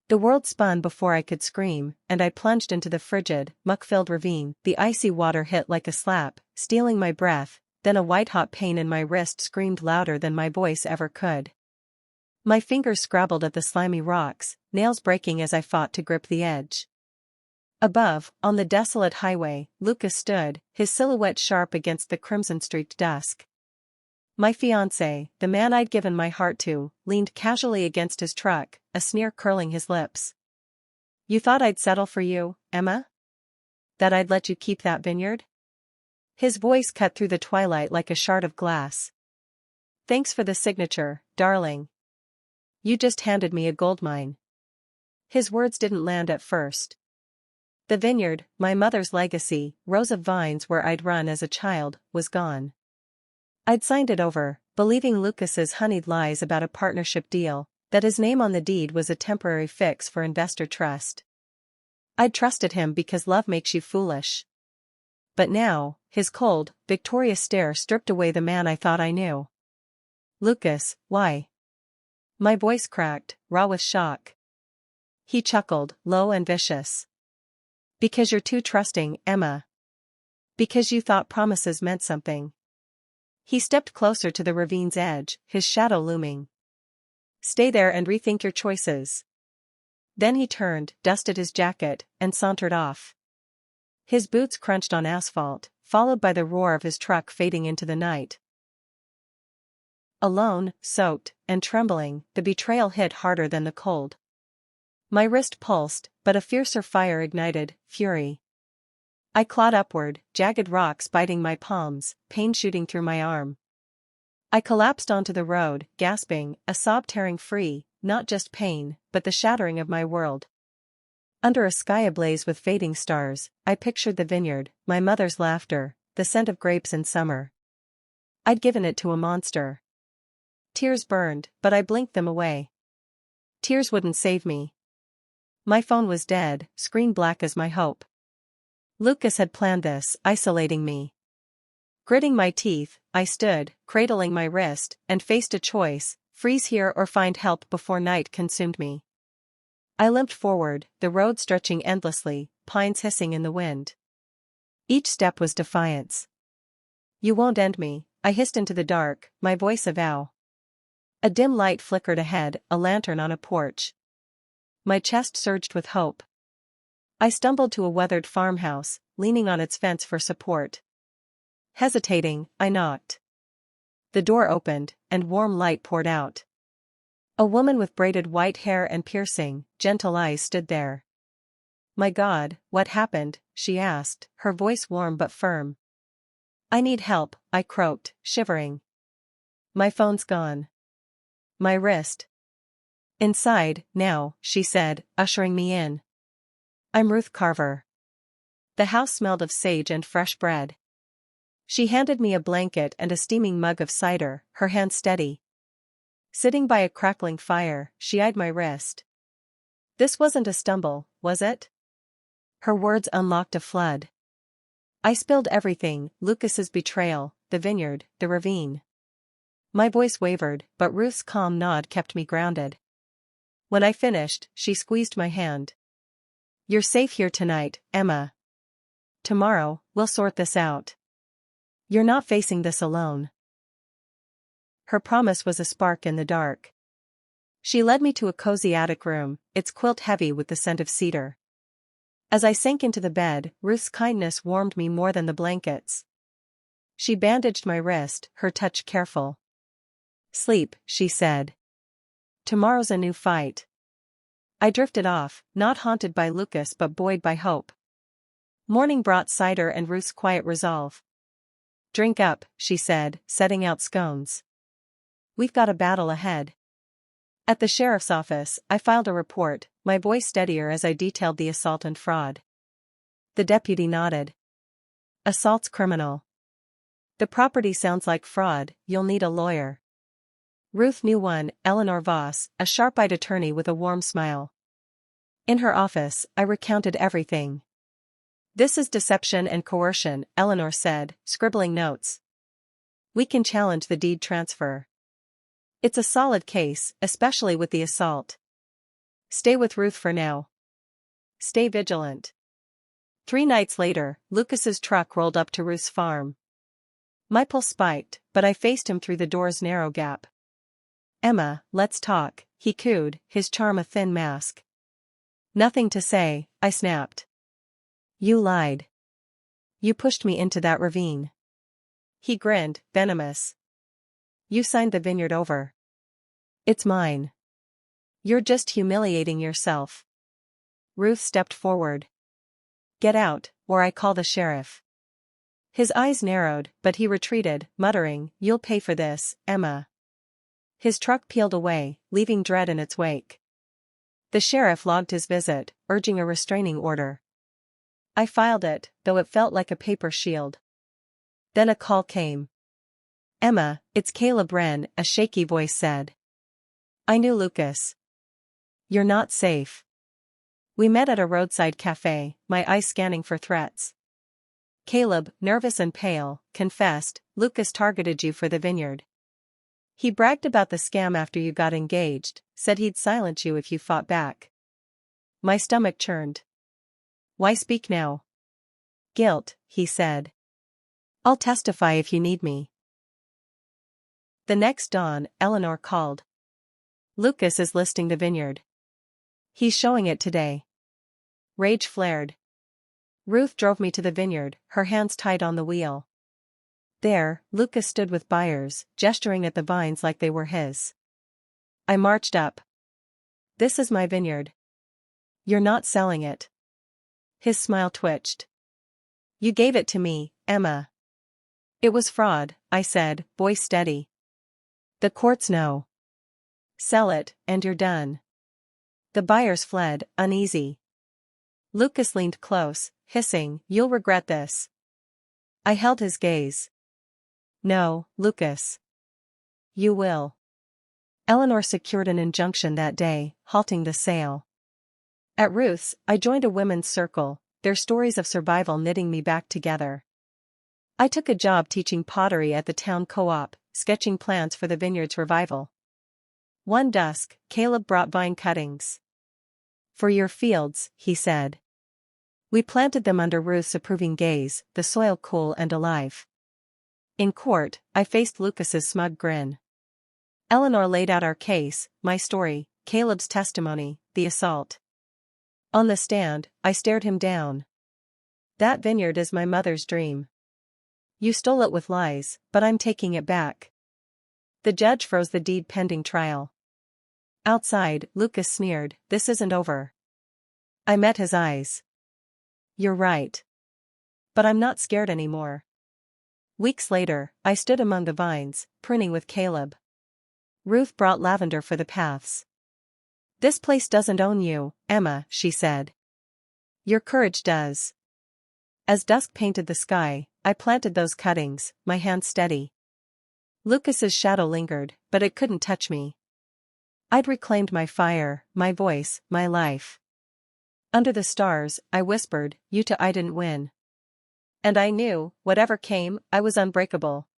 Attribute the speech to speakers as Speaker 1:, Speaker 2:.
Speaker 1: The world spun before I could scream, and I plunged into the frigid, muck-filled ravine. The icy water hit like a slap, stealing my breath, then a white-hot pain in my wrist screamed louder than my voice ever could. My fingers scrabbled at the slimy rocks, nails breaking as I fought to grip the edge. Above, on the desolate highway, Lucas stood, his silhouette sharp against the crimson-streaked dusk. My fiancé, the man I'd given my heart to, leaned casually against his truck, a sneer curling his lips. "You thought I'd settle for you, Emma? That I'd let you keep that vineyard?" His voice cut through the twilight like a shard of glass. "Thanks for the signature, darling. You just handed me a goldmine." His words didn't land at first. The vineyard, my mother's legacy, rows of vines where I'd run as a child, was gone. I'd signed it over, believing Lucas's honeyed lies about a partnership deal, that his name on the deed was a temporary fix for investor trust. I'd trusted him because love makes you foolish. But now, his cold, victorious stare stripped away the man I thought I knew. "Lucas, why?" My voice cracked, raw with shock. He chuckled, low and vicious. "Because you're too trusting, Emma. Because you thought promises meant something." He stepped closer to the ravine's edge, his shadow looming. "Stay there and rethink your choices." Then he turned, dusted his jacket, and sauntered off. His boots crunched on asphalt, followed by the roar of his truck fading into the night. Alone, soaked, and trembling, the betrayal hit harder than the cold. My wrist pulsed, but a fiercer fire ignited, fury. I clawed upward, jagged rocks biting my palms, pain shooting through my arm. I collapsed onto the road, gasping, a sob tearing free, not just pain, but the shattering of my world. Under a sky ablaze with fading stars, I pictured the vineyard, my mother's laughter, the scent of grapes in summer. I'd given it to a monster. Tears burned, but I blinked them away. Tears wouldn't save me. My phone was dead, screen black as my hope. Lucas had planned this, isolating me. Gritting my teeth, I stood, cradling my wrist, and faced a choice: freeze here or find help before night consumed me. I limped forward, the road stretching endlessly, pines hissing in the wind. Each step was defiance. "You won't end me," I hissed into the dark, my voice a vow. A dim light flickered ahead, a lantern on a porch. My chest surged with hope. I stumbled to a weathered farmhouse, leaning on its fence for support. Hesitating, I knocked. The door opened, and warm light poured out. A woman with braided white hair and piercing, gentle eyes stood there. "My God, what happened?" she asked, her voice warm but firm. "I need help," I croaked, shivering. "My phone's gone." "My wrist." "Inside, now," she said, ushering me in. "I'm Ruth Carver." The house smelled of sage and fresh bread. She handed me a blanket and a steaming mug of cider, her hand steady. Sitting by a crackling fire, she eyed my wrist. "This wasn't a stumble, was it?" Her words unlocked a flood. I spilled everything: Lucas's betrayal, the vineyard, the ravine. My voice wavered, but Ruth's calm nod kept me grounded. When I finished, she squeezed my hand. "You're safe here tonight, Emma. Tomorrow, we'll sort this out. You're not facing this alone." Her promise was a spark in the dark. She led me to a cozy attic room, its quilt heavy with the scent of cedar. As I sank into the bed, Ruth's kindness warmed me more than the blankets. She bandaged my wrist, her touch careful. "Sleep," she said. "Tomorrow's a new fight." I drifted off, not haunted by Lucas but buoyed by hope. Morning brought cider and Ruth's quiet resolve. "Drink up," she said, setting out scones. "We've got a battle ahead." At the sheriff's office, I filed a report, my voice steadier as I detailed the assault and fraud. The deputy nodded. "Assault's criminal. The property sounds like fraud, you'll need a lawyer." Ruth knew one, Eleanor Voss, a sharp-eyed attorney with a warm smile. In her office, I recounted everything. "This is deception and coercion," Eleanor said, scribbling notes. "We can challenge the deed transfer. It's a solid case, especially with the assault." Stay with Ruth for now. Stay vigilant. 3 nights later, Lucas's truck rolled up to Ruth's farm. My pulse spiked, but I faced him through the door's narrow gap. "Emma, let's talk," he cooed, his charm a thin mask. "Nothing to say," I snapped. "You lied. You pushed me into that ravine." He grinned, venomous. "You signed the vineyard over. It's mine. You're just humiliating yourself." Ruth stepped forward. "Get out, or I call the sheriff." His eyes narrowed, but he retreated, muttering, "You'll pay for this, Emma." His truck peeled away, leaving dread in its wake. The sheriff logged his visit, urging a restraining order. I filed it, though it felt like a paper shield. Then a call came. "Emma, it's Caleb Wren," a shaky voice said. I knew Lucas. "You're not safe." We met at a roadside cafe, my eyes scanning for threats. Caleb, nervous and pale, confessed, "Lucas targeted you for the vineyard. He bragged about the scam after you got engaged, said he'd silence you if you fought back." My stomach churned. "Why speak now?" "Guilt," he said. "I'll testify if you need me." The next dawn, Eleanor called. "Lucas is listing the vineyard. He's showing it today." Rage flared. Ruth drove me to the vineyard, her hands tied on the wheel. There, Lucas stood with buyers, gesturing at the vines like they were his. I marched up. "This is my vineyard. You're not selling it." His smile twitched. "You gave it to me, Emma." "It was fraud," I said, voice steady. "The courts know. Sell it, and you're done." The buyers fled, uneasy. Lucas leaned close, hissing, "You'll regret this." I held his gaze. "No, Lucas. You will." Eleanor secured an injunction that day, halting the sale. At Ruth's, I joined a women's circle, their stories of survival knitting me back together. I took a job teaching pottery at the town co-op, sketching plans for the vineyard's revival. One dusk, Caleb brought vine cuttings. "For your fields," he said. We planted them under Ruth's approving gaze, the soil cool and alive. In court, I faced Lucas's smug grin. Eleanor laid out our case, my story, Caleb's testimony, the assault. On the stand, I stared him down. "That vineyard is my mother's dream. You stole it with lies, but I'm taking it back." The judge froze the deed pending trial. Outside, Lucas sneered, "This isn't over." I met his eyes. "You're right. But I'm not scared anymore." Weeks later, I stood among the vines, pruning with Caleb. Ruth brought lavender for the paths. "This place doesn't own you, Emma," she said. "Your courage does." As dusk painted the sky, I planted those cuttings, my hands steady. Lucas's shadow lingered, but it couldn't touch me. I'd reclaimed my fire, my voice, my life. Under the stars, I whispered, "You too, I didn't win." And I knew, whatever came, I was unbreakable.